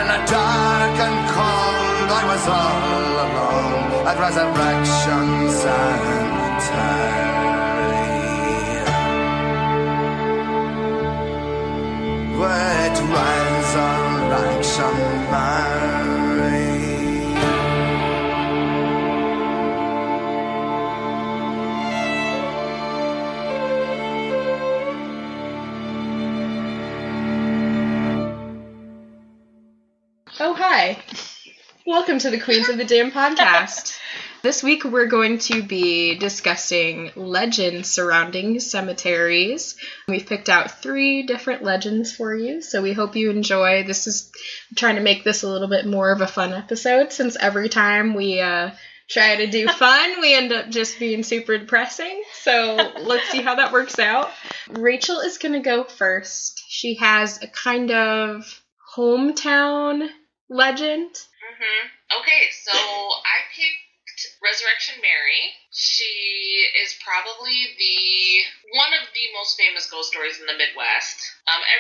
the dark and cold I was all alone at Resurrection Cemetery. With Resurrection Mary. Oh, hi. Welcome to the Queens of the Damn podcast. This week we're going to be discussing legends surrounding cemeteries. We've picked out 3 different legends for you, so we hope you enjoy. I'm trying to make this a little bit more of a fun episode, since every time we try to do fun, we end up just being super depressing. So let's see how that works out. Rachel is going to go first. She has a kind of hometown legend. Okay, so I picked Resurrection Mary. She is probably one of the most famous ghost stories in the Midwest.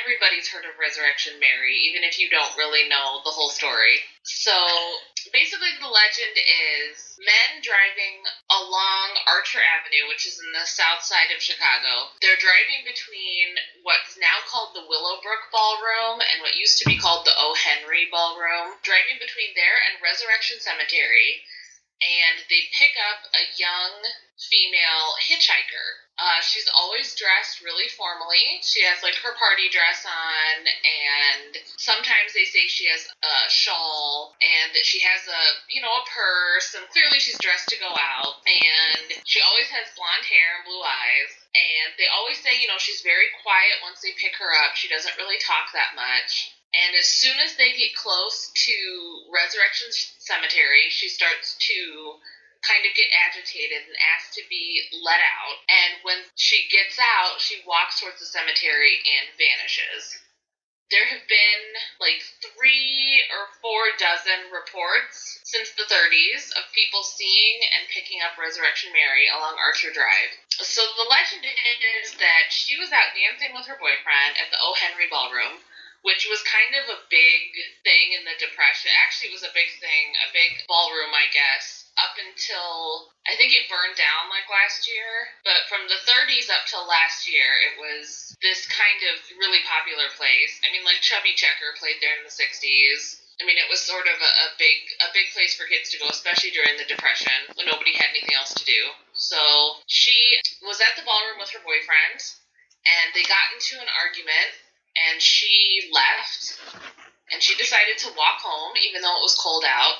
Everybody's heard of Resurrection Mary, even if you don't really know the whole story. So basically the legend is men driving along Archer Avenue, which is in the south side of Chicago. They're driving between what's now called the Willowbrook Ballroom and what used to be called the O. Henry Ballroom. Driving between there and Resurrection Cemetery. And they pick up a young female hitchhiker. She's always dressed really formally. She has like her party dress on, and sometimes they say she has a shawl, and that she has a purse, and clearly she's dressed to go out. And she always has blonde hair and blue eyes. And they always say, she's very quiet once they pick her up. She doesn't really talk that much. And as soon as they get close to Resurrection Cemetery, she starts to kind of get agitated and asks to be let out. And when she gets out, she walks towards the cemetery and vanishes. There have been like 3 or 4 dozen reports since the 30s of people seeing and picking up Resurrection Mary along Archer Drive. So the legend is that she was out dancing with her boyfriend at the O. Henry Ballroom, which was kind of a big thing in the Depression. Actually, it was a big thing, a big ballroom, I guess, up until, I think it burned down like last year. But from the 30s up till last year, it was this kind of really popular place. I mean, like Chubby Checker played there in the 60s. I mean, it was sort of a big place for kids to go, especially during the Depression, when nobody had anything else to do. So she was at the ballroom with her boyfriend, and they got into an argument. And she left, and she decided to walk home, even though it was cold out.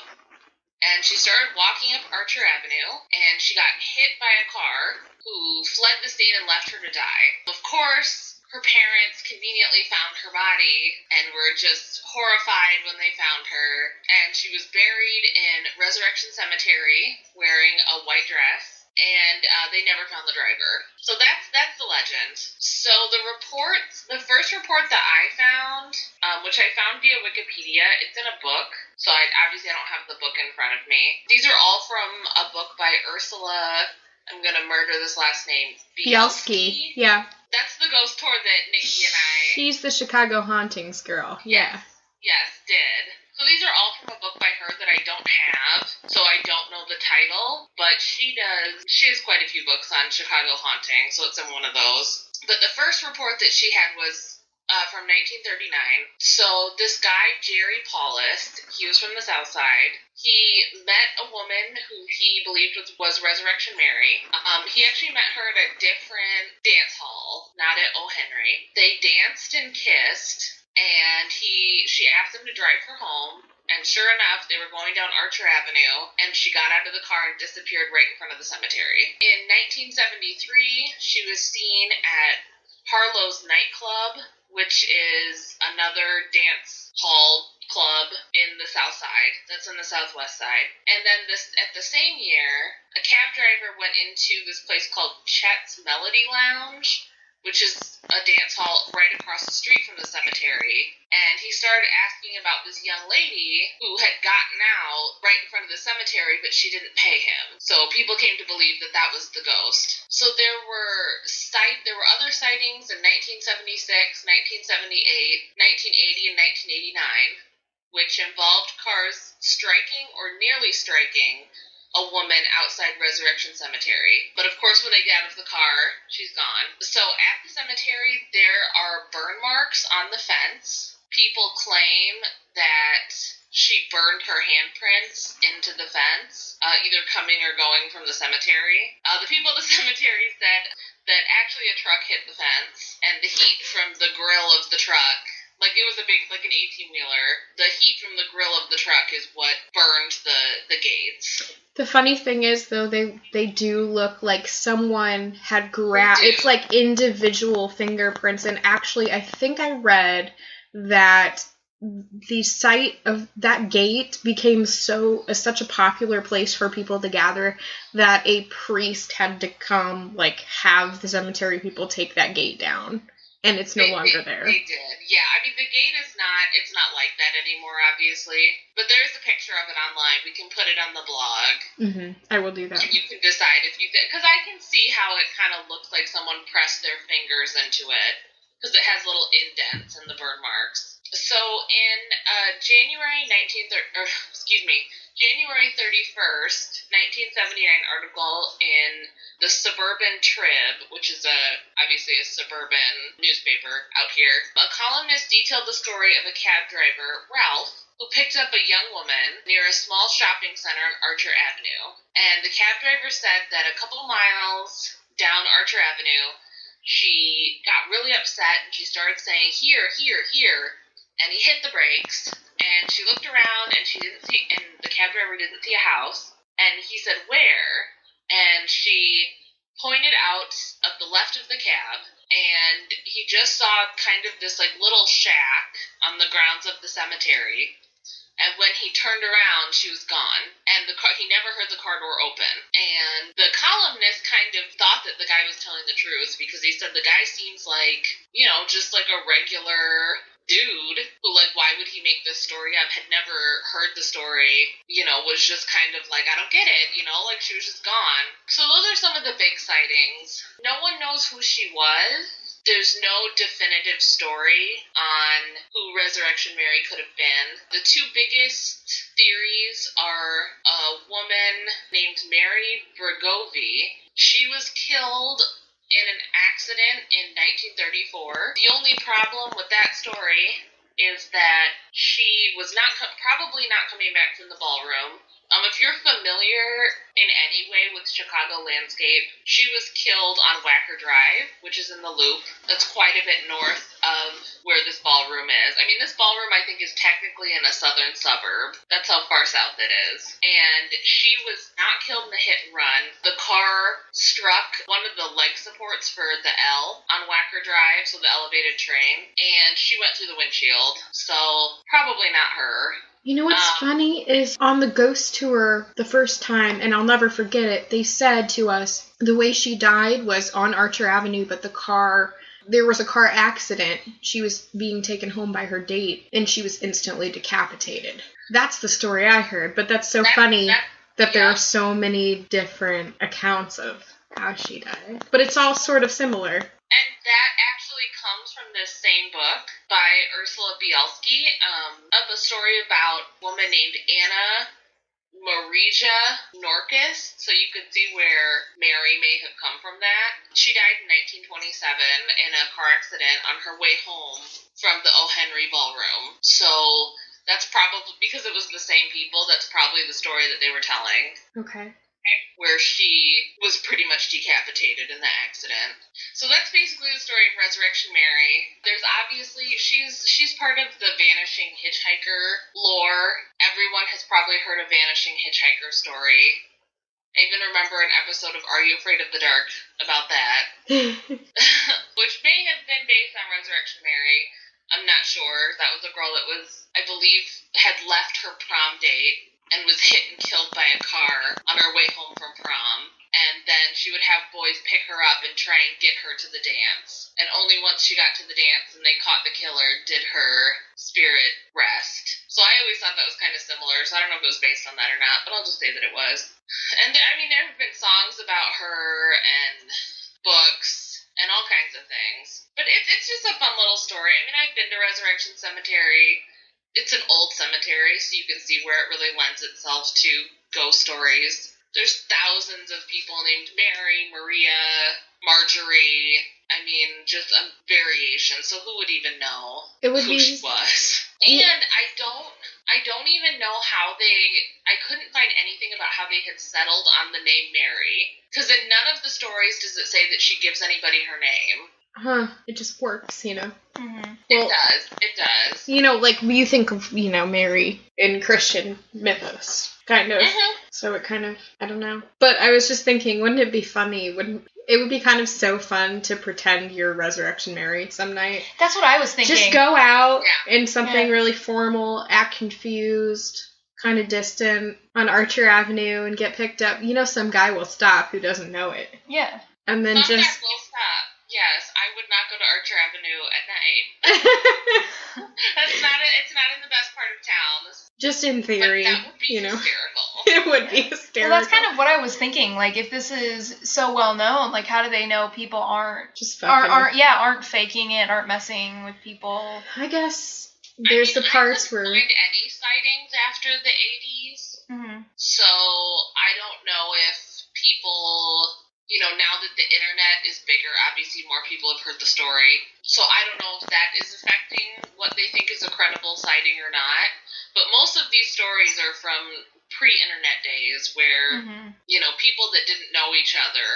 And she started walking up Archer Avenue, and she got hit by a car who fled the scene and left her to die. Of course, her parents conveniently found her body and were just horrified when they found her. And she was buried in Resurrection Cemetery wearing a white dress. And they never found the driver. So that's the legend. So the first report that I found, which I found via Wikipedia, it's in a book. So I don't have the book in front of me. These are all from a book by Ursula, I'm going to murder this last name, Bielski. Yeah. That's the ghost tour that Nikki and I... She's the Chicago Hauntings girl. Yeah. Yes, did. So these are all from a book by her that I don't have, so I don't know the title, but she does. She has quite a few books on Chicago haunting, so it's in one of those. But the first report that she had was from 1939. So this guy, Jerry Paulist, he was from the South Side. He met a woman who he believed was Resurrection Mary. He actually met her at a different dance hall, not at O. Henry. They danced and kissed. And she asked him to drive her home, and sure enough, they were going down Archer Avenue, and she got out of the car and disappeared right in front of the cemetery. In 1973, she was seen at Harlow's Nightclub, which is another dance hall club in the South Side. That's on the Southwest side. And then at the same year, a cab driver went into this place called Chet's Melody Lounge, which is a dance hall right across the street from the cemetery. And he started asking about this young lady who had gotten out right in front of the cemetery, but she didn't pay him. So people came to believe that that was the ghost. So there were other sightings in 1976, 1978, 1980, and 1989, which involved cars striking or nearly striking a woman outside Resurrection Cemetery. But of course, when they get out of the car, she's gone. So at the cemetery, there are burn marks on the fence. People claim that she burned her handprints into the fence, either coming or going from the cemetery. The people at the cemetery said that actually a truck hit the fence, and the heat from the grill of the truck, like it was a big, like an 18-wheeler, the heat from the grill of the truck is what burned the gates. The funny thing is, though, they do look like someone had grabbed, it's like individual fingerprints, and actually I think I read that the site of that gate became such a popular place for people to gather that a priest had to come, like, have the cemetery people take that gate down, and it's no longer there. They did, yeah. I mean, the gate is it's not like that anymore, obviously, but there's a picture of it online. We can put it on the blog. Mm-hmm. I will do that. And you can decide if you think, because I can see how it kind of looks like someone pressed their fingers into it, because it has little indents in the burn marks. So in January 31st, 1979 article in the Suburban Trib, which is obviously a suburban newspaper out here, a columnist detailed the story of a cab driver, Ralph, who picked up a young woman near a small shopping center on Archer Avenue. And the cab driver said that a couple miles down Archer Avenue, she got really upset and she started saying, "Here, here, here." And he hit the brakes, and she looked around, and the cab driver didn't see a house. And he said, "Where?" And she pointed out of the left of the cab, and he just saw kind of this like little shack on the grounds of the cemetery. And when he turned around, she was gone. And he never heard the car door open. And the columnist kind of thought that the guy was telling the truth, because he said the guy seems like, just like a regular dude who, like, why would he make this story up? Had never heard the story, was just kind of like, I don't get it, like she was just gone. So those are some of the big sightings. No one knows who she was. There's no definitive story on who Resurrection Mary could have been. The two biggest theories are a woman named Mary Bergovi. She was killed in an accident in 1934. The only problem with that story is that she was probably not coming back from the ballroom. If you're familiar in any way with Chicago landscape, she was killed on Wacker Drive, which is in the Loop. That's quite a bit north of where this ballroom is. I mean, this ballroom, I think, is technically in a southern suburb. That's how far south it is. And she was not killed in the hit and run. The car struck one of the leg supports for the L on Wacker Drive, so the elevated train, and she went through the windshield. So, probably not her. You know what's funny is on the ghost tour the first time, and I'll never forget it, they said to us the way she died was on Archer Avenue, but there was a car accident. She was being taken home by her date, and she was instantly decapitated. That's the story I heard, but that's so funny that there are so many different accounts of how she died. But it's all sort of similar. And that actually comes from this same book by Ursula Bielski, of a story about a woman named Anna Marija Norkus, so you could see where Mary may have come from that. She died in 1927 in a car accident on her way home from the O. Henry Ballroom. So that's probably, because it was the same people, that's probably the story that they were telling. Okay. Where she was pretty much decapitated in the accident. So that's basically the story of Resurrection Mary. There's obviously, she's part of the Vanishing Hitchhiker lore. Everyone has probably heard a Vanishing Hitchhiker story. I even remember an episode of Are You Afraid of the Dark about that. Which may have been based on Resurrection Mary. I'm not sure. That was a girl that was, I believe, had left her prom date and was hit and killed by a car on her way home from prom. And then she would have boys pick her up and try and get her to the dance. And only once she got to the dance and they caught the killer did her spirit rest. So I always thought that was kind of similar, so I don't know if it was based on that or not, but I'll just say that it was. And I mean, there have been songs about her and books and all kinds of things. But it's just a fun little story. I mean, I've been to Resurrection Cemetery it's an old cemetery, so you can see where it really lends itself to ghost stories. There's thousands of people named Mary, Maria, Marjorie. I mean, just a variation. So who would even know who she was? And I don't even know how I couldn't find anything about how they had settled on the name Mary. Because in none of the stories does it say that she gives anybody her name. It just works, Mm-hmm. Well, it does. Like you think of, Mary in Christian mythos, kind of. Mm-hmm. So it kind of, I don't know. But I was just thinking, wouldn't it be funny? It would be kind of so fun to pretend you're Resurrection Mary some night. That's what I was thinking. Just go out in something really formal, act confused, kind of distant on Archer Avenue and get picked up. Some guy will stop who doesn't know it. Yeah. And then Some guy will stop. Yes, I would not go to Archer Avenue at night. It's not in the best part of town. Just in theory, but that would be hysterical. It would be hysterical. Well, that's kind of what I was thinking. Like, if this is so well known, like, how do they know people aren't faking it, aren't messing with people? I guess there's the parts where I couldn't find any sightings after the 80s. Mm-hmm. So I don't know if people. Now that the internet is bigger, obviously more people have heard the story. So I don't know if that is affecting what they think is a credible sighting or not. But most of these stories are from pre-internet days where, people that didn't know each other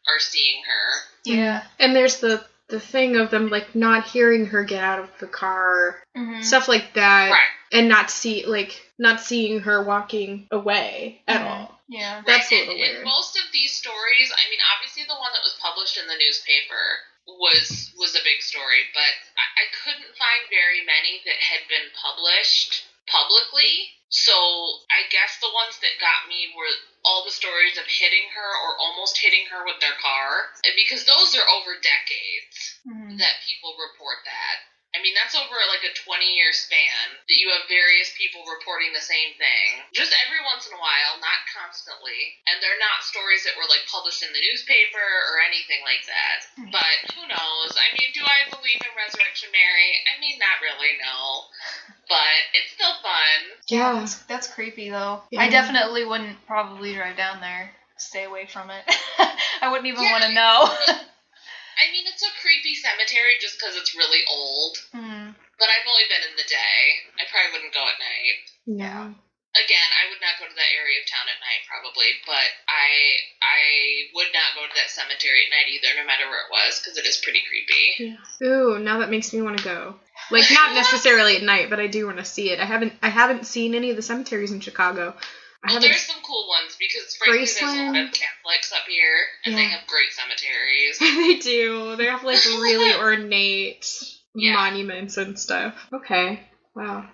are seeing her. Yeah. And there's the thing of them, like, not hearing her get out of the car, stuff like that. Right. And not seeing her walking away at all. Yeah. That's a little weird. And most of these stories, I mean, obviously the one that was published in the newspaper was a big story, but I couldn't find very many that had been published publicly. So I guess the ones that got me were all the stories of hitting her or almost hitting her with their car. And because those are over decades that people report that. I mean, that's over like a 20-year span that you have various people reporting the same thing. Just every once in a while, not constantly. And they're not stories that were like published in the newspaper or anything like that. But who knows? I mean, do I believe in Resurrection Mary? I mean, not really, no. But it's still fun. Yeah. That's creepy, though. Yeah. I definitely wouldn't probably drive down there. Stay away from it. I wouldn't even want to know. I mean, it's a creepy cemetery just because it's really old. But I've only been in the day. I probably wouldn't go at night. No. Again, I would not go to that area of town at night, probably. But I would not go to that cemetery at night either, no matter where it was, because it is pretty creepy. Yeah. Ooh, now that makes me want to go. Like, not necessarily at night, but I do want to see it. I haven't seen any of the cemeteries in Chicago. Well, there's some cool ones, because frankly, there's a lot of Catholics up here, and they have great cemeteries. They do. They have, like, really ornate monuments and stuff. Okay. Wow.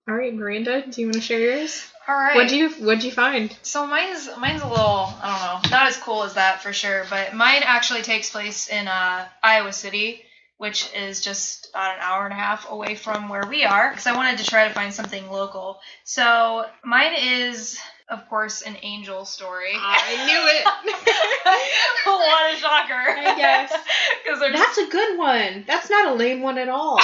All right, Miranda, do you want to share yours? All right. What'd you find? So mine's a little, I don't know, not as cool as that for sure, but mine actually takes place in Iowa City, which is just about an hour and a half away from where we are, because I wanted to try to find something local. So mine is, of course, an angel story. I knew it. What a shocker. I guess. That's a good one. That's not a lame one at all.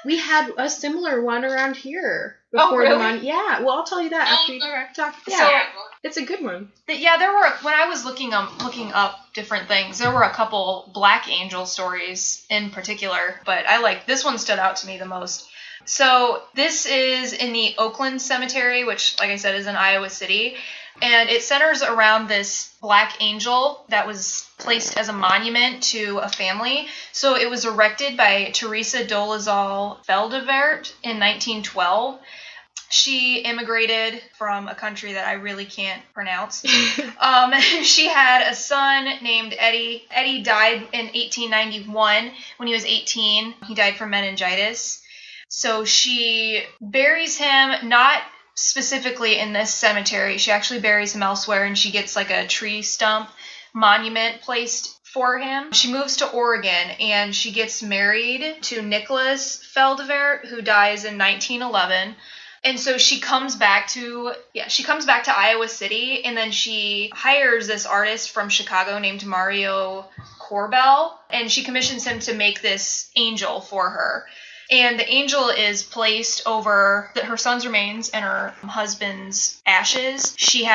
We had a similar one around here. Oh, really? Yeah, well, I'll tell you that after you talk. Yeah, so, it's a good one. Yeah, there were, when I was looking up different things, there were a couple black angel stories in particular, but this one stood out to me the most. So this is in the Oakland Cemetery, which, like I said, is in Iowa City. And it centers around this black angel that was placed as a monument to a family. So it was erected by Teresa Dolezal Feldevert in 1912. She immigrated from a country that I really can't pronounce. She had a son named Eddie. Eddie died in 1891 when he was 18. He died from meningitis. So she buries him, not specifically in this cemetery. She actually buries him elsewhere, and she gets like a tree stump monument placed for him. She moves to Oregon, and she gets married to Nicholas Feldevert, who dies in 1911. And so she comes back to Iowa City, and then she hires this artist from Chicago named Mario Corbell, and she commissions him to make this angel for her. And the angel is placed over her son's remains and her husband's ashes. She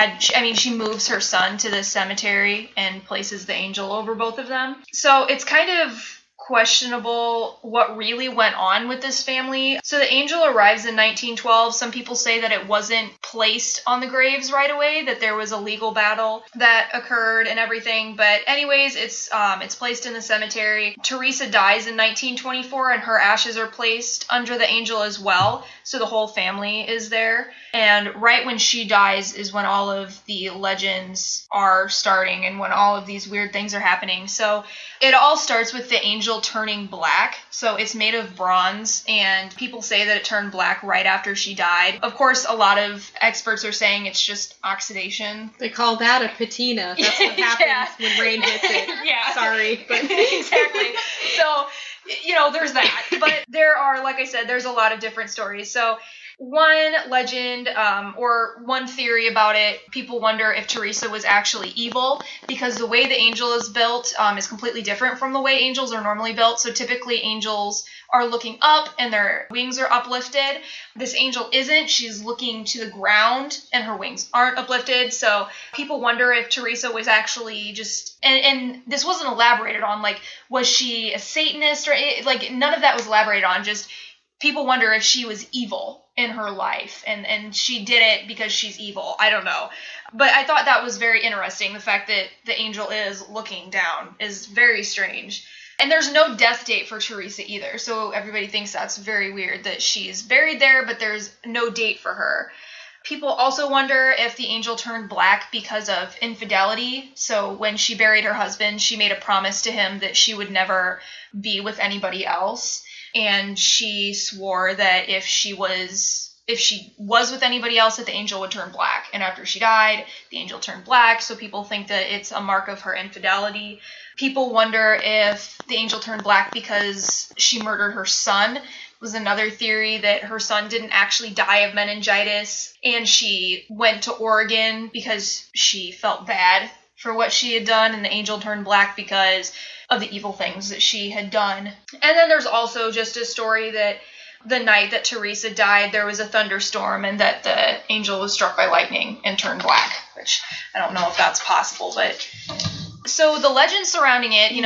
moves her son to this cemetery and places the angel over both of them. So it's kind of questionable what really went on with this family. So the angel arrives in 1912. Some people say that it wasn't placed on the graves right away, that there was a legal battle that occurred and everything. But anyways, it's placed in the cemetery. Teresa dies in 1924, and her ashes are placed under the angel as well. So the whole family is there. And right when she dies is when all of the legends are starting and when all of these weird things are happening. So it all starts with the angel turning black. So it's made of bronze, and people say that it turned black right after she died. Of course, a lot of experts are saying it's just oxidation. They call that a patina. That's what happens when rain hits it. Yeah. Sorry. But Exactly. So, there's that. But there are, like I said, there's a lot of different stories. So one legend or one theory about it, people wonder if Teresa was actually evil, because the way the angel is built is completely different from the way angels are normally built. So typically angels are looking up and their wings are uplifted. This angel isn't. She's looking to the ground and her wings aren't uplifted. So people wonder if Teresa was actually just, and this wasn't elaborated on, like, was she a Satanist or, like, none of that was elaborated on. Just people wonder if she was evil in her life and she did it because she's evil. I don't know. But I thought that was very interesting. The fact that the angel is looking down is very strange. And there's no death date for Teresa either. So everybody thinks that's very weird that she's buried there, but there's no date for her. People also wonder if the angel turned black because of infidelity. So when she buried her husband, she made a promise to him that she would never be with anybody else. And she swore that if she was with anybody else, that the angel would turn black. And after she died, the angel turned black. So people think that it's a mark of her infidelity. People wonder if the angel turned black because she murdered her son. It was another theory that her son didn't actually die of meningitis, and she went to Oregon because she felt bad for what she had done, and the angel turned black because of the evil things that she had done. And then there's also just a story that the night that Teresa died, there was a thunderstorm and that the angel was struck by lightning and turned black, which I don't know if that's possible. But so the legends surrounding it,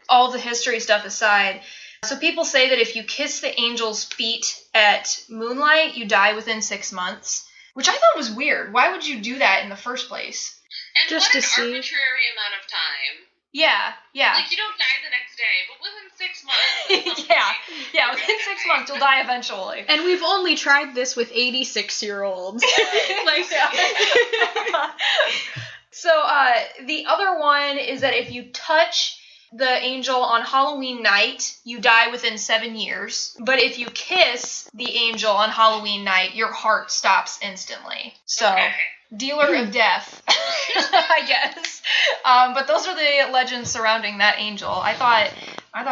all the history stuff aside, so people say that if you kiss the angel's feet at moonlight, you die within 6 months, which I thought was weird. Why would you do that in the first place? And just what to an see. arbitrary amount of time. Yeah. Like, you don't die the next day, but within 6 months. Yeah, within 6 months, you'll die eventually. And we've only tried this with 86-year-olds. Like, So the other one is that if you touch the angel on Halloween night, you die within 7 years. But if you kiss the angel on Halloween night, your heart stops instantly. So, dealer of death, I guess. But those are the legends surrounding that angel. I thought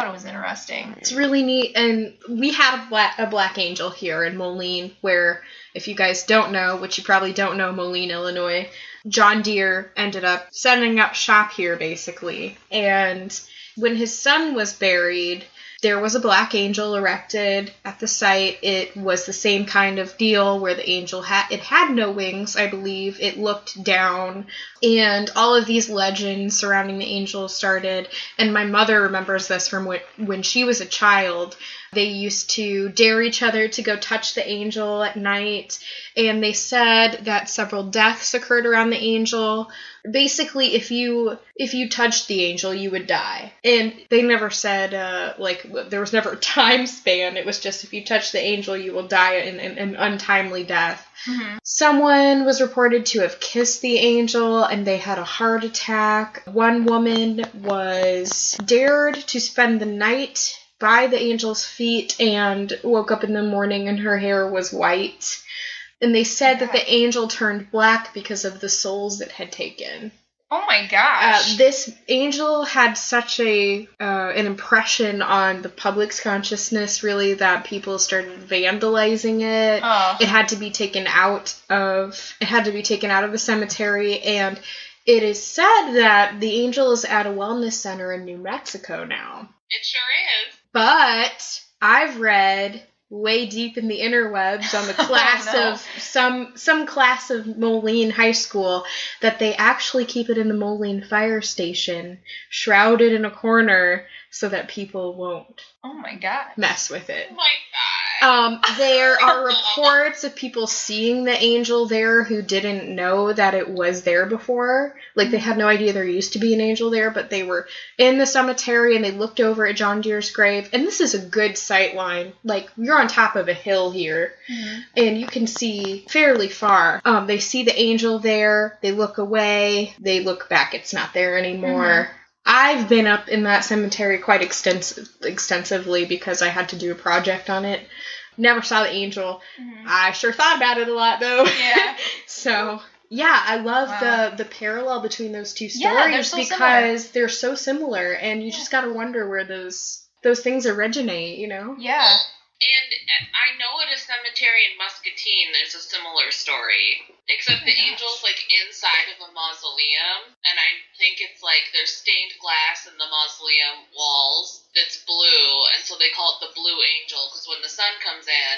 it was interesting. it's really neat. And we had a black angel here in Moline, where, if you guys don't know, which you probably don't know, Moline, Illinois, John Deere ended up setting up shop here, basically. And when his son was buried, there was a black angel erected at the site. It was the same kind of deal where the angel had no wings, I believe. It looked down, and all of these legends surrounding the angel started. And my mother remembers this from when she was a child. They used to dare each other to go touch the angel at night, and they said that several deaths occurred around the angel. Basically, if you touched the angel, you would die. And they never said, there was never a time span. It was just, if you touch the angel, you will die an untimely death. Mm-hmm. Someone was reported to have kissed the angel, and they had a heart attack. One woman was dared to spend the night by the angel's feet and woke up in the morning and her hair was white. And they said that the angel turned black because of the souls it had taken. Oh my gosh. This angel had such an impression on the public's consciousness, really, that people started vandalizing it. Oh. It had to be taken out of the cemetery, and it is said that the angel is at a wellness center in New Mexico now. It sure is. But I've read way deep in the interwebs on the class of some class of Moline High School that they actually keep it in the Moline Fire Station, shrouded in a corner so that people won't mess with it. Oh my god. There are reports of people seeing the angel there who didn't know that it was there before. Like, they had no idea there used to be an angel there, but they were in the cemetery and they looked over at John Deere's grave. And this is a good sight line. Like, you're on top of a hill here, and you can see fairly far. They see the angel there. They look away. They look back. It's not there anymore. I've been up in that cemetery quite extensively because I had to do a project on it. Never saw the angel. I sure thought about it a lot, though. Yeah. So, yeah, I love the parallel between those two stories because they're so similar, and you just gotta wonder where those things originate, you know? Yeah. And I know at a cemetery in Muscatine there's a similar story, except the angel's like inside of a mausoleum, and I think it's like there's stained glass in the mausoleum walls that's blue, and so they call it the blue angel, because when the sun comes in,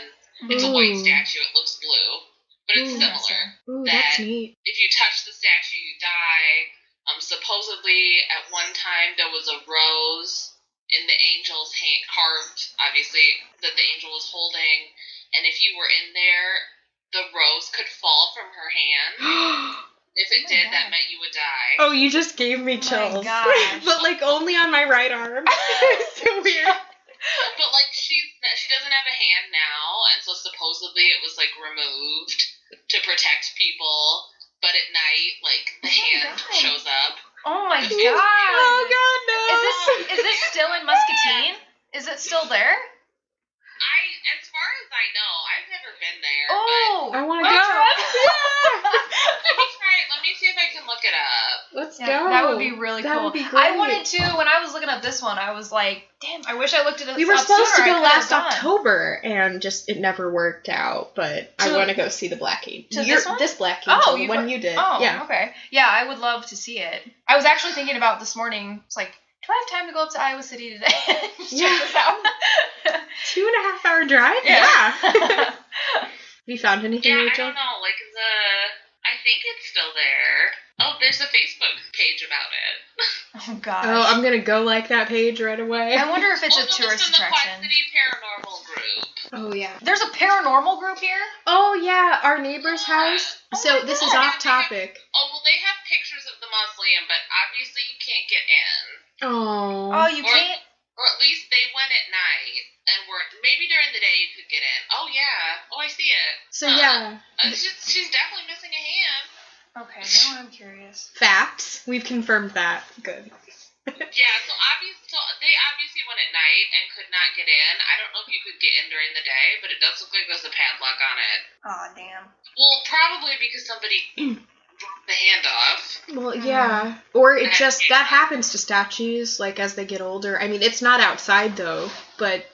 it's a white statue, it looks blue, but it's similar. That's neat. If you touch the statue, you die. Supposedly at one time there was a rose in the angel's hand, carved, obviously, that the angel was holding, and if you were in there, the rose could fall from her hand. If it did, that meant you would die. Oh, you just gave me chills. But, like, only on my right arm. It's so weird. But, like, she doesn't have a hand now, and so supposedly it was, like, removed to protect people, but at night, like, the hand shows up. Oh my god! Oh god, no! Is this still in Muscatine? Is it still there? As far as I know, I've never been there. Oh, but I want to go. Let me see if I can look it up. Let's go. That would be really cool. That would be great. I wanted to, when I was looking up this one, I was like, damn, I wish I looked at it. We were supposed to go last October, and just it never worked out, but I want to go see the Black Angel. This Black Angel, the one you did. Oh, yeah. Okay. Yeah, I would love to see it. I was actually thinking about this morning, it's like, do I have time to go up to Iowa City today? Check this out. 2.5 hour drive? Yeah. Have you found anything, Rachel? I don't know. Like, I think it's still there. Oh, there's a Facebook page about it. Oh, gosh. Oh, I'm going to go like that page right away. I wonder if it's a tourist attraction. It's in the Quad City Paranormal group. Oh, yeah. There's a paranormal group here? Oh, yeah. Our neighbor's house. So this is off topic. They have pictures of the mausoleum, but obviously you can't get in. Oh, you can't? Or at least they went at night, and maybe during the day you could get in. Oh, yeah. Oh, I see it. So, yeah. She's definitely missing a hand. Okay, now I'm curious. Facts. We've confirmed that. Good. Yeah, so they obviously went at night and could not get in. I don't know if you could get in during the day, but it does look like there's a padlock on it. Aw, damn. Well, probably because somebody broke the hand off. Well, yeah. Or it just, that happens to statues, like, as they get older. I mean, it's not outside, though, but,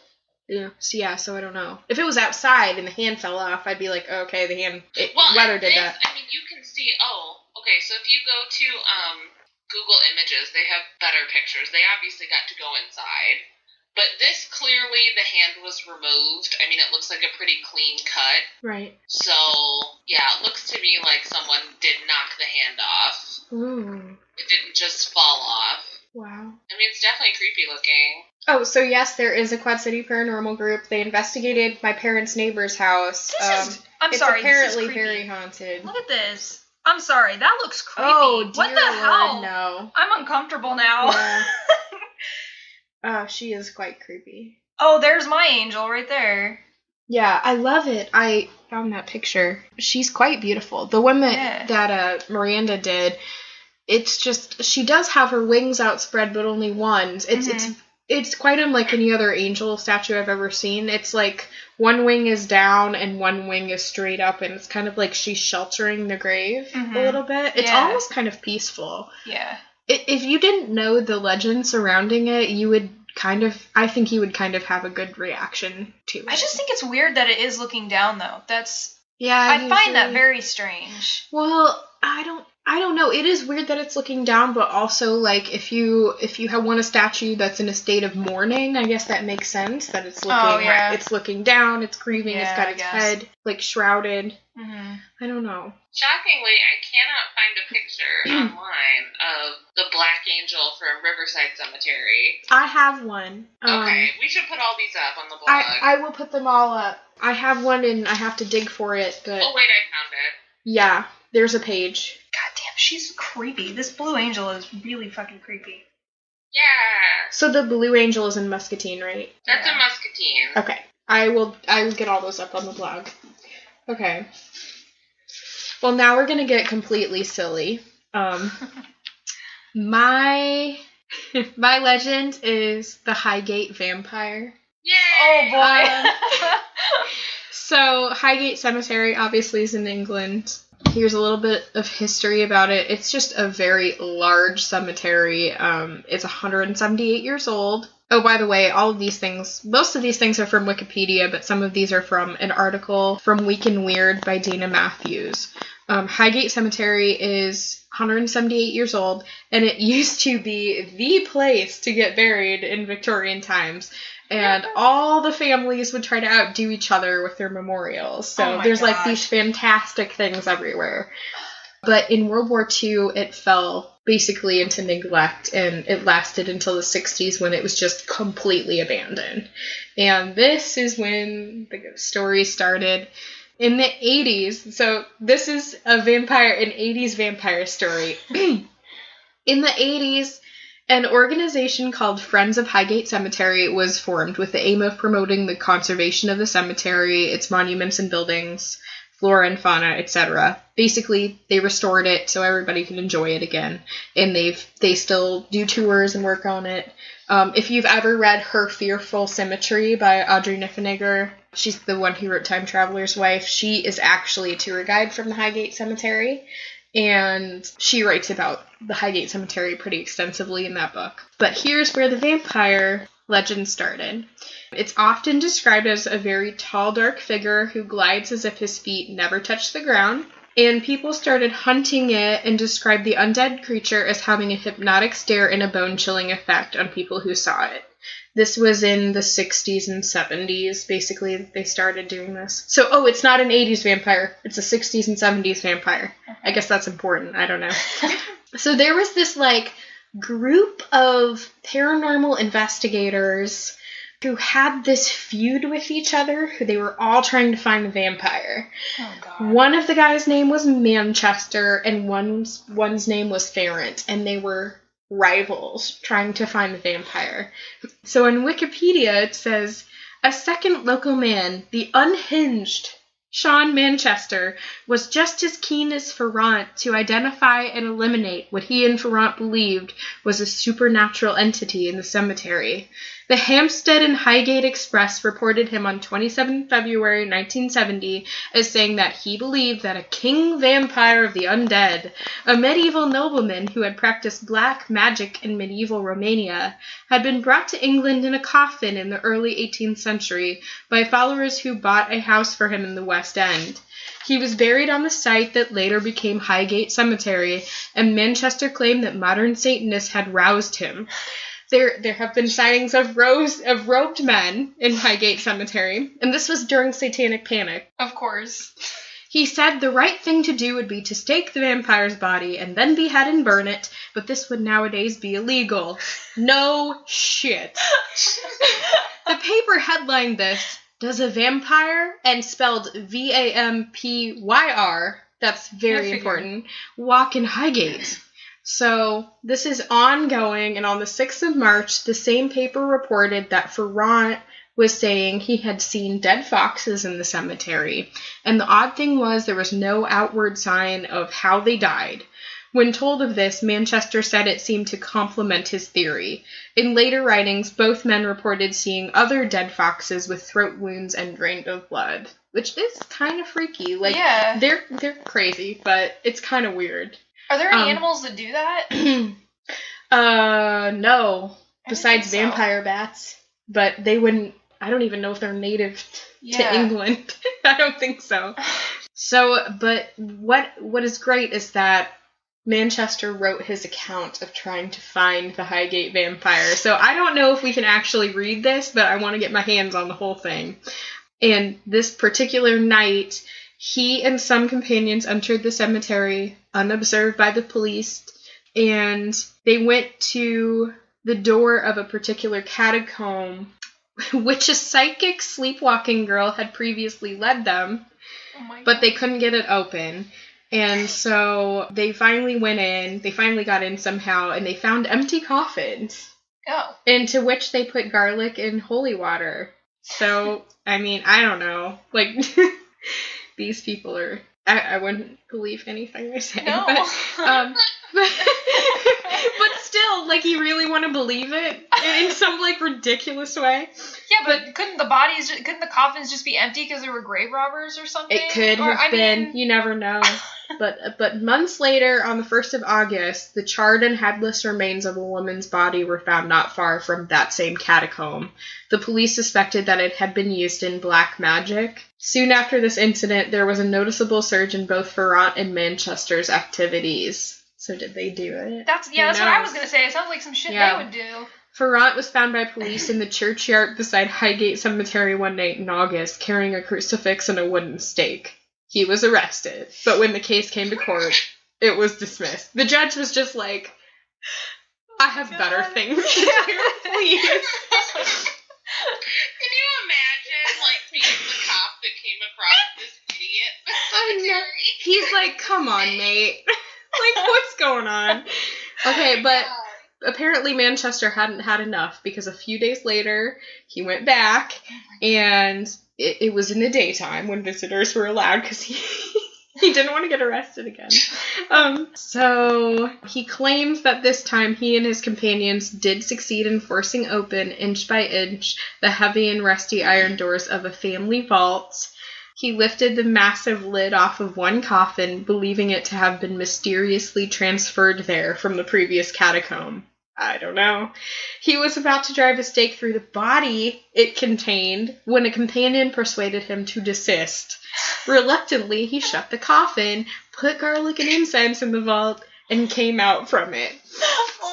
so I don't know. If it was outside and the hand fell off, I'd be like, okay, weather did that. I mean, you can see, okay, so if you go to, Google Images, they have better pictures. They obviously got to go inside. But this, clearly, the hand was removed. I mean, it looks like a pretty clean cut. Right. So, yeah, it looks to me like someone did knock the hand off. Ooh. It didn't just fall off. Wow. I mean, it's definitely creepy looking. Oh, so yes, there is a Quad City Paranormal group. They investigated my parents' neighbor's house. It's apparently very haunted. Look at this. I'm sorry, that looks creepy. Oh, dear what the hell? Lord, no. I'm uncomfortable now. Yeah. She is quite creepy. Oh, there's my angel right there. Yeah, I love it. I found that picture. She's quite beautiful. The one that Miranda did, it's just, she does have her wings outspread, but only one. It's quite unlike any other angel statue I've ever seen. It's like one wing is down and one wing is straight up, and it's kind of like she's sheltering the grave a little bit. It's almost kind of peaceful. Yeah. If you didn't know the legend surrounding it, I think you would kind of have a good reaction to it. I just think it's weird that it is looking down, though. I find that very strange. Well, I don't I don't know. It is weird that it's looking down, but also, like, if you want a statue that's in a state of mourning, I guess that makes sense. That it's looking it's looking down, it's grieving, it's got its head, like, shrouded. Mm-hmm. I don't know. Shockingly, I cannot find a picture online of the Black Angel from Riverside Cemetery. I have one. Okay, we should put all these up on the blog. I will put them all up. I have one, and I have to dig for it, but... Oh, wait, I found it. Yeah, there's a page. God damn, she's creepy. This Blue Angel is really fucking creepy. Yeah. So the Blue Angel is in Muscatine, right? That's in Muscatine. Okay. I will get all those up on the blog. Okay. Well, now we're gonna get completely silly. My legend is the Highgate Vampire. Yay! Oh boy. So Highgate Cemetery obviously is in England. Here's a little bit of history about it. It's just a very large cemetery. It's 178 years old. Oh, by the way, most of these things are from Wikipedia, but some of these are from an article from Week in Weird by Dana Matthews. Highgate Cemetery is 178 years old, and it used to be the place to get buried in Victorian times. And all the families would try to outdo each other with their memorials. So there's like these fantastic things everywhere. But in World War II, it fell basically into neglect, and it lasted until the 60s when it was just completely abandoned. And this is when the ghost story started. In the 80s, so this is an 80s vampire story. In the 80s, an organization called Friends of Highgate Cemetery was formed with the aim of promoting the conservation of the cemetery, its monuments and buildings, flora and fauna, etc. Basically, they restored it so everybody can enjoy it again, and they still do tours and work on it. If you've ever read Her Fearful Symmetry by Audrey Niffenegger, she's the one who wrote Time Traveler's Wife. She is actually a tour guide from the Highgate Cemetery, and she writes about the Highgate Cemetery pretty extensively in that book. But here's where the vampire legend started. It's often described as a very tall, dark figure who glides as if his feet never touch the ground. And people started hunting it and described the undead creature as having a hypnotic stare and a bone-chilling effect on people who saw it. This was in the 60s and 70s, basically, they started doing this. So, it's not an 80s vampire. It's a 60s and 70s vampire. I guess that's important. I don't know. So there was this, group of paranormal investigators who had this feud with each other, who they were all trying to find the vampire. Oh, God. One of the guys' name was Manchester, and one's name was Ferrant, and they were rivals trying to find the vampire. So in Wikipedia it says, a second local man, the unhinged Sean Manchester, was just as keen as Ferrant to identify and eliminate what he and Ferrant believed was a supernatural entity in the cemetery. The Hampstead and Highgate Express reported him on 27 February 1970 as saying that he believed that a king vampire of the undead, a medieval nobleman who had practiced black magic in medieval Romania, had been brought to England in a coffin in the early 18th century by followers who bought a house for him in the West End. He was buried on the site that later became Highgate Cemetery, and Manchester claimed that modern Satanists had roused him. There have been sightings of robed men in Highgate Cemetery, and this was during Satanic Panic. Of course. He said the right thing to do would be to stake the vampire's body and then behead and burn it, but this would nowadays be illegal. No shit. The paper headlined this, "Does a vampire," and spelled VAMPYR, that's very important, walk in Highgate? So this is ongoing, and on the 6th of March, the same paper reported that Ferrant was saying he had seen dead foxes in the cemetery, and the odd thing was there was no outward sign of how they died. When told of this, Manchester said it seemed to complement his theory. In later writings, both men reported seeing other dead foxes with throat wounds and drained of blood, which is kind of freaky. They're crazy, but it's kind of weird. Are there any animals that do that? No. Besides vampire bats. But they wouldn't... I don't even know if they're native to England. I don't think so. So, but what is great is that Manchester wrote his account of trying to find the Highgate vampire. So I don't know if we can actually read this, but I want to get my hands on the whole thing. And this particular night, he and some companions entered the cemetery unobserved by the police, and they went to the door of a particular catacomb, which a psychic sleepwalking girl had previously led them, but they couldn't get it open. And so they finally went in, they finally got in somehow, and they found empty coffins. Oh. Into which they put garlic and holy water. So, I mean, I don't know. Like, these people are... I wouldn't believe anything they say. No. But still, like, you really want to believe it in some, like, ridiculous way. Yeah, but couldn't the coffins just be empty because there were grave robbers or something? It could have been. You never know. But months later, on the 1st of August, the charred and headless remains of a woman's body were found not far from that same catacomb. The police suspected that it had been used in black magic. Soon after this incident, there was a noticeable surge in both Ferrand and Manchester's activities. So did they do it? That's what I was going to say. It sounds like some shit they would do. Ferrand was found by police in the churchyard beside Highgate Cemetery one night in August, carrying a crucifix and a wooden stake. He was arrested, but when the case came to court, it was dismissed. The judge was just like, I have better things to do, please. Can you imagine, like, being the cop that came across this idiot in the cemetery? He's like, come on, mate. Like, what's going on? Okay, but apparently Manchester hadn't had enough, because a few days later, he went back, and it was in the daytime when visitors were allowed, because he didn't want to get arrested again. So he claims that this time he and his companions did succeed in forcing open, inch by inch, the heavy and rusty iron doors of a family vault. He lifted the massive lid off of one coffin, believing it to have been mysteriously transferred there from the previous catacomb. I don't know. He was about to drive a stake through the body it contained when a companion persuaded him to desist. Reluctantly, he shut the coffin, put garlic and incense in the vault, and came out from it.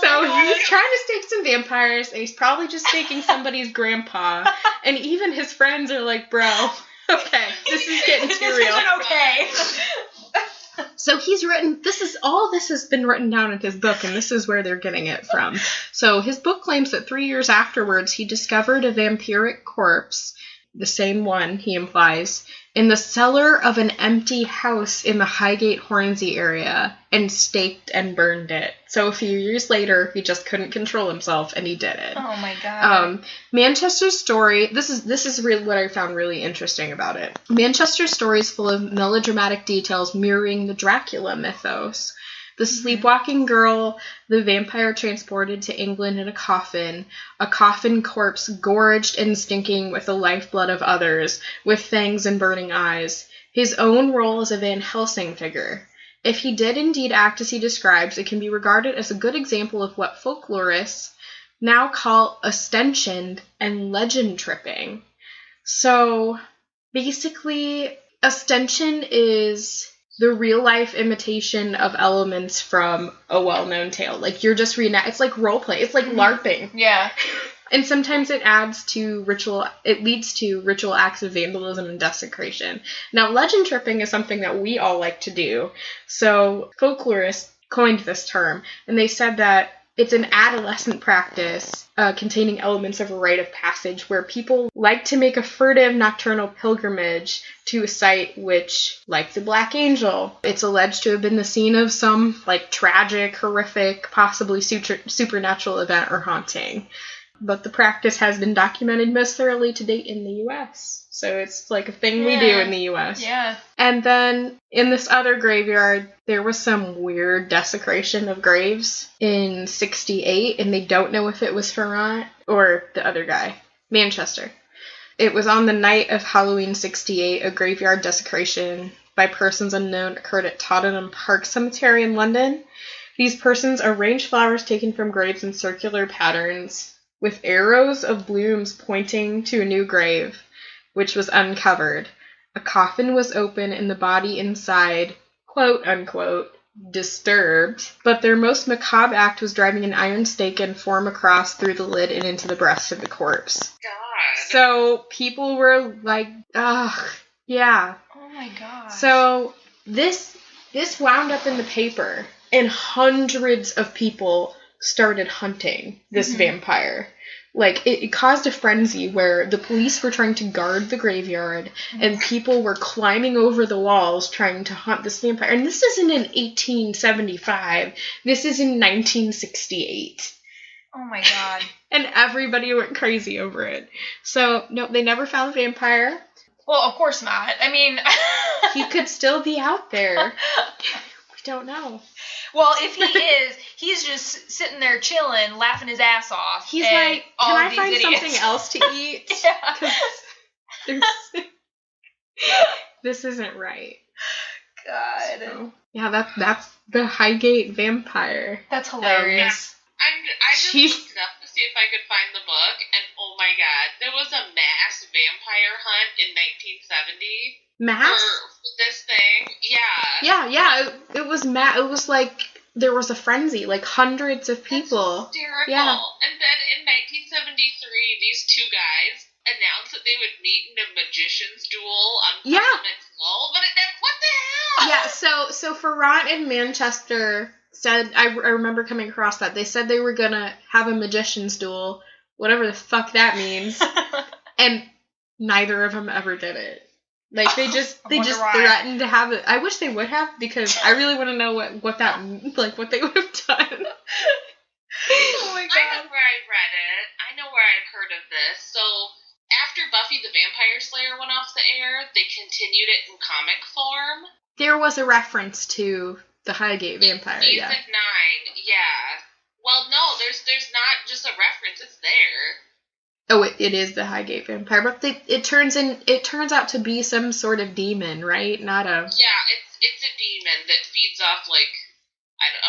So he's trying to stake some vampires, and he's probably just staking somebody's grandpa. And even his friends are like, bro, okay, this is getting too real. Okay. So this has been written down in his book, and this is where they're getting it from. So his book claims that 3 years afterwards, he discovered a vampiric corpse, the same one, he implies, in the cellar of an empty house in the Highgate Hornsey area, and staked and burned it. So a few years later, he just couldn't control himself, and he did it. Oh my god. Manchester's story, this is really what I found really interesting about it. Manchester's story is full of melodramatic details mirroring the Dracula mythos. The sleepwalking girl, the vampire transported to England in a coffin corpse gorged and stinking with the lifeblood of others, with fangs and burning eyes. His own role as a Van Helsing figure. If he did indeed act as he describes, it can be regarded as a good example of what folklorists now call ostension and legend tripping. So, basically, ostension is the real-life imitation of elements from a well-known tale. Like, you're just it's like roleplay. It's like LARPing. Yeah. And sometimes it leads to ritual acts of vandalism and desecration. Now, legend tripping is something that we all like to do. So, folklorists coined this term, and they said that it's an adolescent practice containing elements of a rite of passage where people like to make a furtive nocturnal pilgrimage to a site which, like the Black Angel, it's alleged to have been the scene of some like tragic, horrific, possibly supernatural event or haunting. But the practice has been documented most thoroughly to date in the U.S. So it's like a thing we do in the U.S. Yeah. And then in this other graveyard, there was some weird desecration of graves in 1968, and they don't know if it was Ferrand or the other guy, Manchester. It was on the night of Halloween 1968, a graveyard desecration by persons unknown occurred at Tottenham Park Cemetery in London. These persons arranged flowers taken from graves in circular patterns, with arrows of blooms pointing to a new grave, which was uncovered. A coffin was open and the body inside, quote unquote, disturbed, but their most macabre act was driving an iron stake and form across through the lid and into the breast of the corpse. God. So people were like, ugh, yeah. Oh my god. So this wound up in the paper, and hundreds of people started hunting this vampire. Like, it caused a frenzy where the police were trying to guard the graveyard, and people were climbing over the walls trying to hunt this vampire. And this isn't in 1875. This is in 1968. Oh my god. And everybody went crazy over it. So, no, they never found the vampire. Well, of course not. I mean... He could still be out there. We don't know. Well, if he is, he's just sitting there chilling, laughing his ass off. He's like, can I find idiots. something else to eat? Yeah. This isn't right. God. So, yeah, that's the Highgate vampire. That's hilarious. I just looked it up to see if I could find the book, and oh my god, there was a mass vampire hunt in 1970. Mass? For this thing, yeah. Yeah, it was it was like, there was a frenzy, like hundreds of people. That's hysterical. Yeah. And then in 1973, these two guys announced that they would meet in a magician's duel on Parliament Hill, but what the hell? Yeah, so Ferrant in Manchester said, I remember coming across that, they said they were gonna have a magician's duel, whatever the fuck that means, and neither of them ever did it. Like, they just threatened to have it. I wish they would have, because I really want to know what that, like, what they would have done. Oh my god. I know where I read it. I know where I've heard of this. So, after Buffy the Vampire Slayer went off the air, they continued it in comic form. There was a reference to the Highgate vampire, Season 9, yeah. Well, no, there's not just a reference, it's there. Oh, it is the Highgate vampire, but it turns out to be some sort of demon, right? Not a... Yeah, it's a demon that feeds off, like,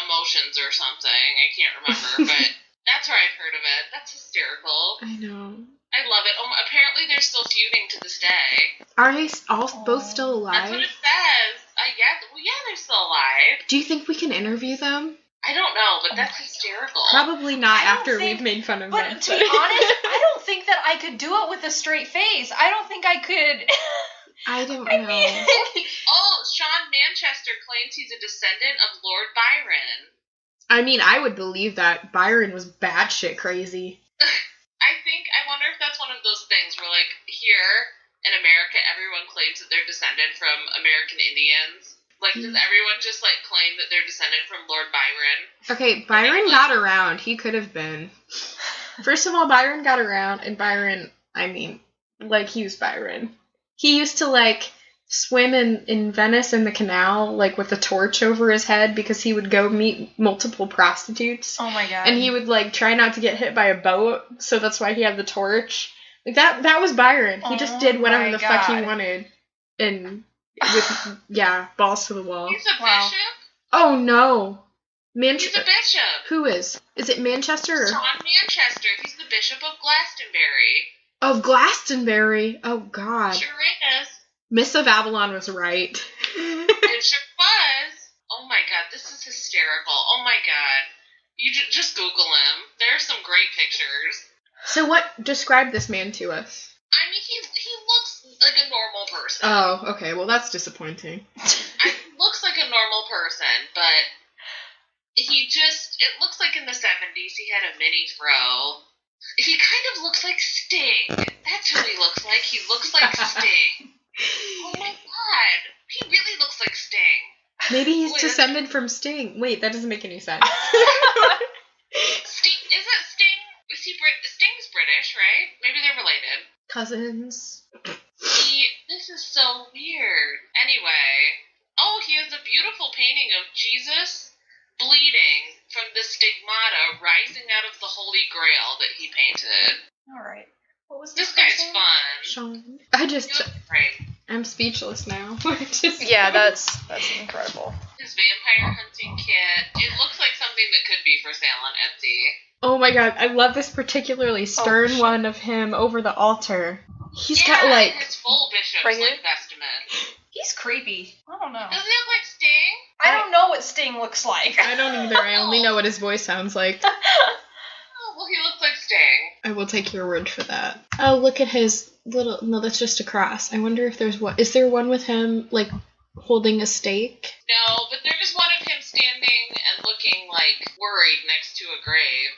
emotions or something. I can't remember, but that's where I've heard of it. That's hysterical. I know. I love it. Apparently they're still feuding to this day. Are they both still alive? That's what it says. I guess. Well, yeah, they're still alive. Do you think we can interview them? I don't know, but that's hysterical. Probably not after we've made fun of them. But to be honest, I don't think that I could do it with a straight face. I don't think I could. I don't know. Oh, Sean Manchester claims he's a descendant of Lord Byron. I mean, I would believe that. Byron was batshit crazy. I wonder if that's one of those things where, like, here in America, everyone claims that they're descended from American Indians. Like, does everyone just, like, claim that they're descended from Lord Byron? Okay, Byron got around. He could have been. First of all, Byron got around, and Byron, I mean, like, he was Byron. He used to, like, swim in Venice in the canal, like, with a torch over his head because he would go meet multiple prostitutes. Oh my god. And he would, like, try not to get hit by a boat, so that's why he had the torch. Like, that was Byron. He just did whatever the fuck he wanted. And with, balls to the wall. He's a bishop? Oh, no. He's a bishop. Who is? Is it Manchester? Sean Manchester. He's the Bishop of Glastonbury. Of Glastonbury? Oh, God. Sure is. Miss of Avalon was right. It sure was. Oh my god, this is hysterical. Oh my god. You just Google him. There are some great pictures. So describe this man to us. I mean, he looks like a normal person. Oh, okay. Well, that's disappointing. He looks like a normal person, but it looks like in the 70s he had a mini fro. He kind of looks like Sting. That's who he looks like. He looks like Sting. Oh my god. He really looks like Sting. Maybe he's descended from Sting. Wait, that doesn't make any sense. Sting, isn't Sting, Sting's British, right? Maybe they're related. Cousins. This is so weird. Anyway, he has a beautiful painting of Jesus bleeding from the stigmata rising out of the Holy Grail that he painted. Alright. What was this guy's name? fun. Sean. I'm speechless now. Yeah, that's incredible. His vampire hunting kit. It looks like something that could be for sale on Etsy. Oh my god, I love this particularly stern one of him over the altar. He's got like his full bishop's right like vestment. He's creepy. I don't know. Does he look like Sting? I don't know what what Sting looks like. I don't either. I only know what his voice sounds like. Oh, well, he looks like Sting. I will take your word for that. Oh, look at his little... No, that's just a cross. I wonder if there's one... Is there one with him, like, holding a stake? No, but there's one of him standing and looking, like, worried next to a grave.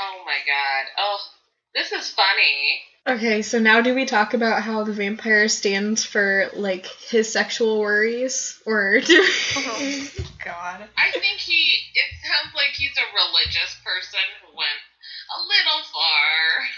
Oh, my God. Oh, this is funny. Okay, so now do we talk about how the vampire stands for, like, his sexual worries? Or do Oh, God. I think it sounds like he's a religious person who went a little far.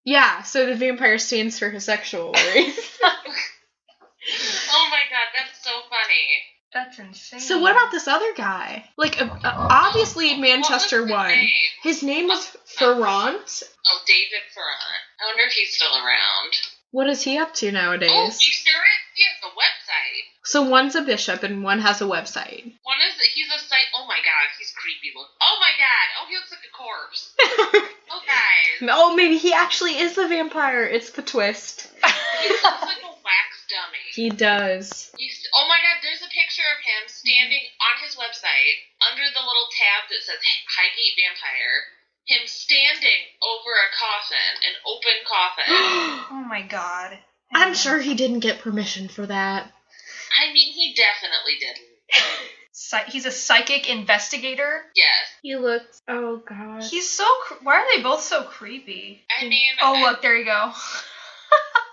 Yeah, so the vampire stands for his sexual worries. Oh my God, that's so funny. That's insane. So what about this other guy? Like, obviously Manchester What was won. his name? His name is Ferrant. Oh, David Ferrant. I wonder if he's still around. What is he up to nowadays? Oh, he sure is. He has a website. So one's a bishop and one has a website. He's a site. Oh my God, he's creepy look. Oh my God. Oh, he looks like a corpse. Oh, guys. Oh, maybe he actually is the vampire. It's the twist. He looks like a wax dummy. He does. Oh my God, there's a picture of him standing on his website under the little tab that says Highgate Vampire. Him standing over a coffin, an open coffin. Oh my God. I'm sure he didn't get permission for that. I mean, he definitely didn't. He's a psychic investigator. Yes. He looks... Oh, God. He's so... Why are they both so creepy? I mean... Oh, look, there you go.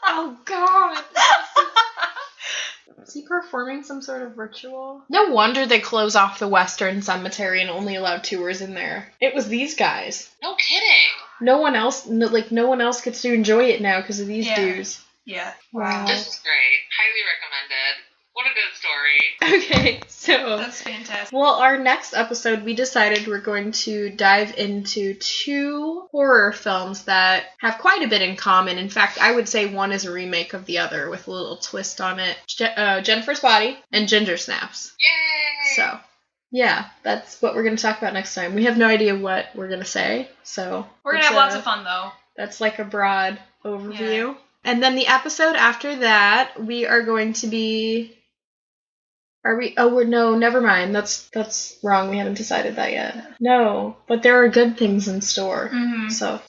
Oh, God. Is he performing some sort of ritual? No wonder they close off the Western Cemetery and only allow tours in there. It was these guys. No kidding. No one else gets to enjoy it now because of these dudes. Yeah. Wow. This is great. Highly recommended. What a good story. Okay, so... That's fantastic. Well, our next episode, we decided we're going to dive into 2 horror films that have quite a bit in common. In fact, I would say one is a remake of the other with a little twist on it. Jennifer's Body and Ginger Snaps. Yay! So, yeah, that's what we're going to talk about next time. We have no idea what we're going to say, so... We're going to have lots of fun, though. That's like a broad overview. Yeah. And then the episode after that, we are going to be... no, never mind. That's wrong. We haven't decided that yet. No, but there are good things in store. Mm-hmm. So,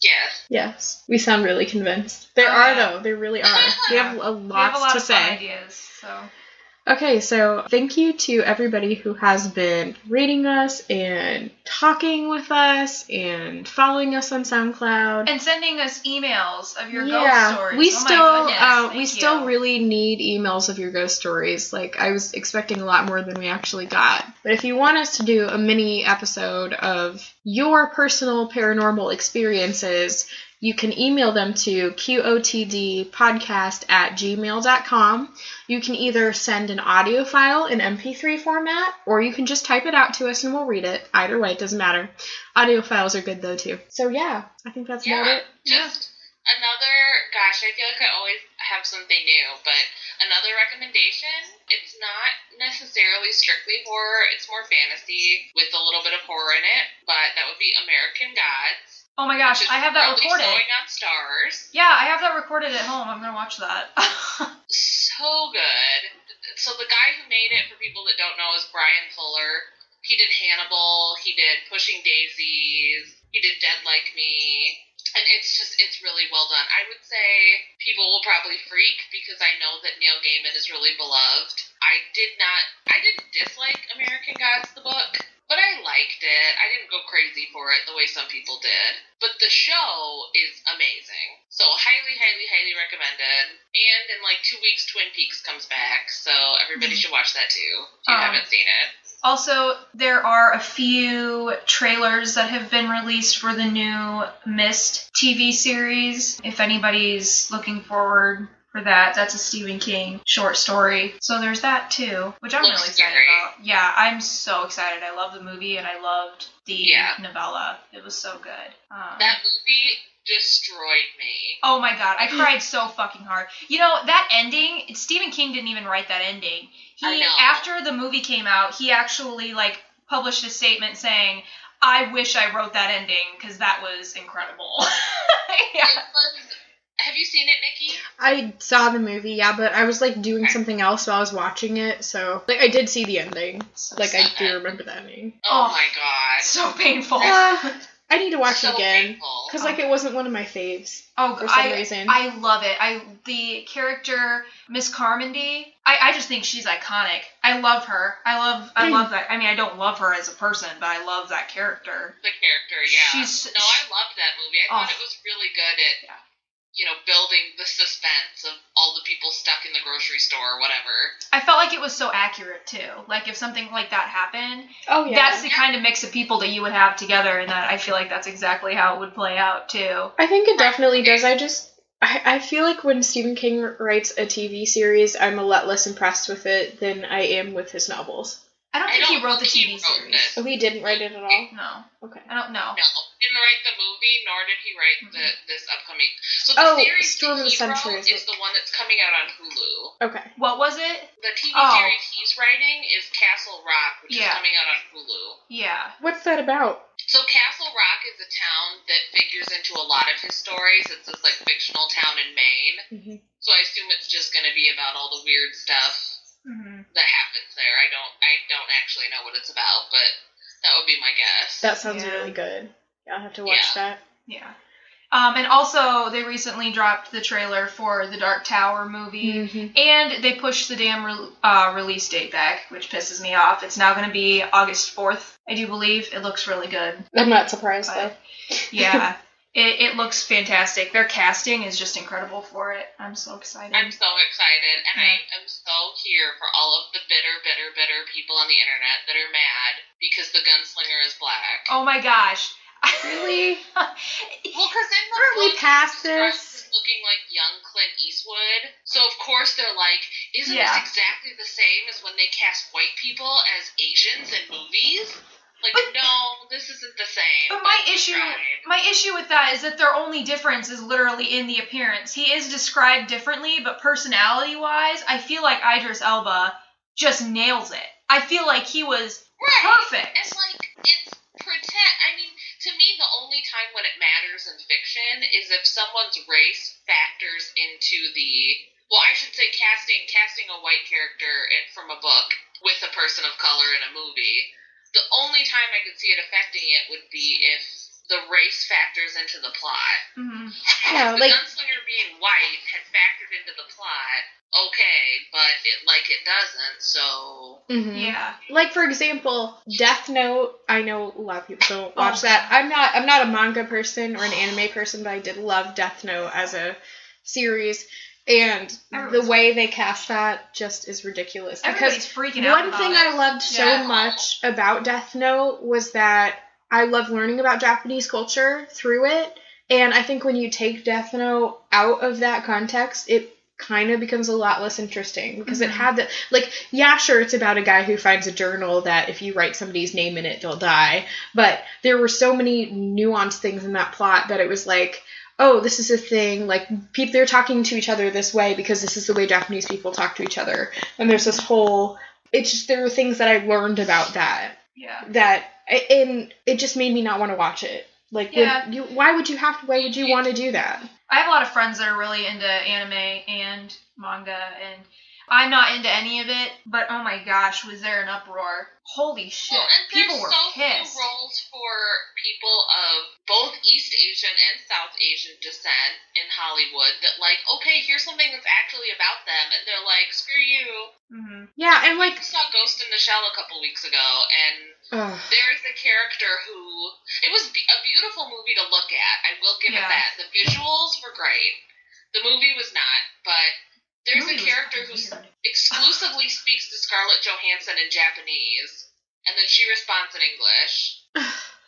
yes, we sound really convinced. There are, though. There really are. We have a lot to say. Fun ideas, so... Okay, so thank you to everybody who has been rating us and talking with us and following us on SoundCloud. And sending us emails of your ghost stories. We still really need emails of your ghost stories. Like, I was expecting a lot more than we actually got. But if you want us to do a mini episode of your personal paranormal experiences, you can email them to qotdpodcast@gmail.com. You can either send an audio file in MP3 format, or you can just type it out to us and we'll read it. Either way, it doesn't matter. Audio files are good, though, too. So, yeah, I think that's about it. Just another, gosh, I feel like I always have something new, but another recommendation, it's not necessarily strictly horror, it's more fantasy with a little bit of horror in it, but that would be American Gods. Oh my gosh, I have that recorded. Showing on Stars. Yeah, I have that recorded at home. I'm going to watch that. So good. So the guy who made it, for people that don't know, is Brian Fuller. He did Hannibal. He did Pushing Daisies. He did Dead Like Me. And it's really well done. I would say people will probably freak because I know that Neil Gaiman is really beloved. I didn't dislike American Gods, the book, but I liked it. I didn't go crazy for it the way some people did. But the show is amazing. So highly, highly, highly recommended. And in like 2 weeks, Twin Peaks comes back. So everybody should watch that too if you haven't seen it. Also, there are a few trailers that have been released for the new Mist TV series. If anybody's looking forward for that, that's a Stephen King short story. So there's that too, which I'm really excited about. Yeah, I'm so excited. I love the movie and I loved the novella. It was so good. That movie destroyed me. Oh my God, I cried so fucking hard. You know, that ending, Stephen King didn't even write that ending. After the movie came out, he actually published a statement saying, "I wish I wrote that ending because that was incredible." Yeah. It was Have you seen it, Nikki? I saw the movie, yeah, but I was, like, doing something else while I was watching it, so... Like, I did see the ending. So like, I sad. do remember the ending. Oh my god. So painful. I need to watch So it again. painful. Because, like, it wasn't one of my faves. Oh, for some reason. I love it. The character Miss Carmody, I just think she's iconic. I love her. I love that. I mean, I don't love her as a person, but I love that character. The character, yeah. I loved that movie. I thought it was really good at, building the suspense of all the people stuck in the grocery store or whatever. I felt like it was so accurate, too. Like, if something like that happened, that's the kind of mix of people that you would have together, and that I feel like that's exactly how it would play out, too. I think it definitely does. I feel like when Stephen King writes a TV series, I'm a lot less impressed with it than I am with his novels. I don't think he wrote the TV series. Oh, he didn't write it at all? No. Okay. I don't know. No, didn't write the movie, nor did he write this upcoming. So the series Storm of the he wrote Century is the one that's coming out on Hulu. Okay. What was it? The TV series he's writing is Castle Rock, which is coming out on Hulu. Yeah. What's that about? So Castle Rock is a town that figures into a lot of his stories. It's this like fictional town in Maine. Mm-hmm. So I assume it's just going to be about all the weird stuff that happens there. I don't actually know what it's about, but that would be my guess. That sounds really good. I'll have to watch that. Yeah. And also, they recently dropped the trailer for the Dark Tower movie, and they pushed the damn release date back, which pisses me off. It's now going to be August 4th, I do believe. It looks really good. I'm not surprised, though. Yeah. It looks fantastic. Their casting is just incredible for it. I'm so excited. I'm so excited, and I am so here for all of the bitter people on the internet that are mad because the gunslinger is black. Oh my gosh. Really? Well, because in the aren't we book, past this? Looking like young Clint Eastwood, so of course they're like, isn't this exactly the same as when they cast white people as Asians in movies? Like, no, this isn't the same. But my issue with that is that their only difference is literally in the appearance. He is described differently, but personality-wise, I feel like Idris Elba just nails it. I feel like he was perfect. And, like, it's I mean, to me, the only time when it matters in fiction is if someone's race factors into well, I should say casting a white character from a book with a person of color in a movie. The only time I could see it affecting it would be if the race factors into the plot. Mm-hmm. Yeah, the gunslinger being white had factored into the plot, okay, but it doesn't, so... Mm-hmm. Yeah. Like, for example, Death Note, I know a lot of people don't watch that. I'm not a manga person or an anime person, but I did love Death Note as a series. And the way they cast that just is ridiculous. Everybody's freaking out. One thing I loved so much about Death Note was that I love learning about Japanese culture through it. And I think when you take Death Note out of that context, it kind of becomes a lot less interesting. Because it had sure, it's about a guy who finds a journal that if you write somebody's name in it, they'll die. But there were so many nuanced things in that plot that it was like, oh, this is a thing, like, they're talking to each other this way because this is the way Japanese people talk to each other. And there's this whole, there were things that I learned about that. Yeah. And it just made me not want to watch it. Like, why would you want to do that? I have a lot of friends that are really into anime and manga, and I'm not into any of it, but oh my gosh, was there an uproar. Holy shit. Well, and people were pissed. There's so few roles for people of both East Asian and South Asian descent in Hollywood that, like, okay, here's something that's actually about them, and they're like, screw you. Mm-hmm. Yeah, and like... I saw Ghost in the Shell a couple weeks ago, and there's a character who... It was a beautiful movie to look at, I will give it that. The visuals were great. The movie was not, but... There's a character who exclusively speaks to Scarlett Johansson in Japanese, and then she responds in English.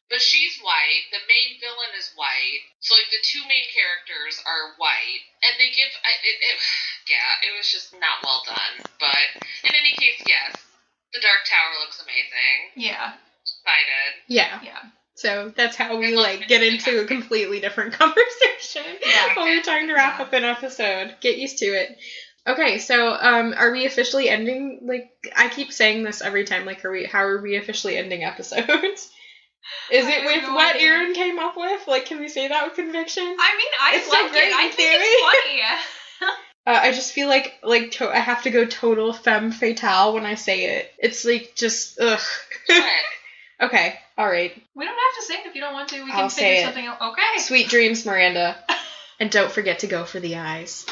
But she's white, the main villain is white, so, like, the two main characters are white, and they give... it was just not well done. But, in any case, yes, the Dark Tower looks amazing. Yeah. Excited. Yeah. So that's how we, get into a completely different conversation when we're trying to wrap up an episode. Get used to it. Okay, so, are we officially ending, I keep saying this every time, how are we officially ending episodes? Is I it have with no what idea. Aaron came up with? Like, can we say that with conviction? I mean, I It's so like great it. I in think theory. it's funny. I just feel like I have to go total femme fatale when I say it. It's like just ugh. Good. Okay, all right. We don't have to sing if you don't want to. We can I'll say figure it. something out. Okay. Sweet dreams, Miranda, and don't forget to go for the eyes.